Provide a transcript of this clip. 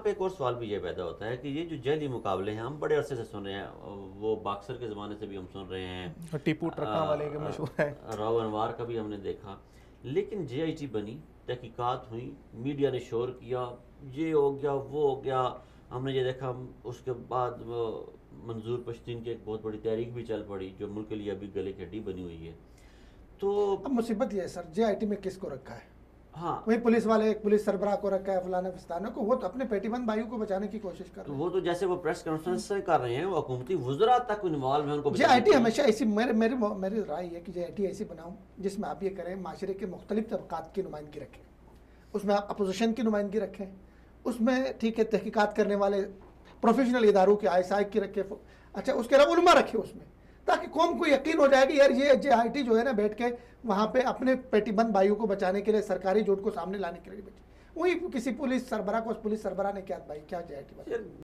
पे एक और सवाल भी ये पैदा होता है कि ये जो जैली मुकाबले हैं हम बड़े अरसे से सुन रहे हैं, वो बॉक्सर के ज़माने से भी हम सुन रहे हैं, टीपू ट्रका वाले के मशहूर है, राव अनवार का भी हमने देखा, लेकिन JIT बनी, तहकीकात हुई, मीडिया ने शोर किया, ये हो गया वो हो गया, हमने ये देखा। उसके बाद वो मंजूर पश्तीन की एक बहुत बड़ी तहरीक भी चल पड़ी जो मुल्क के लिए अभी गले की हड्डी बनी हुई है। तो अब मुसीबत ये है सर, JIT में किसको रखा है? हाँ, वही पुलिस वाले, एक पुलिस सरबराह को रखा है, फलाने फिस्ताने को, वो तो अपने पेटीबंद भाइयों को बचाने की कोशिश कर तो रहे हैं। वो तो जैसे वो प्रेस कॉन्फ्रेंस कर रहे हैं, वो हुकूमती वुज़रा तक इन्वॉल्व है, उनको JIT हमेशा ऐसी, मेरी राय है कि JIT ऐसी बनाऊं जिसमें आप ये करें, माशरे के मुख्तलिफ तबकात की नुमाइंदगी रखें, उसमें आप अपोजिशन की नुमाइंदगी रखें, उसमें ठीक है तहकीकात करने वाले प्रोफेशनल इदारों के ISI की रखें, अच्छा उसके अलावा उलमा रखे उसमें, ताकि कौम को यकीन हो जाए कि यार ये JIT जो है ना बैठ के वहाँ पे अपने पेटीबंद भाइयों को बचाने के लिए, सरकारी झूठ को सामने लाने के लिए बैठे। वही किसी पुलिस सरबराह को, पुलिस सरबराह ने क्या भाई क्या JIT बना।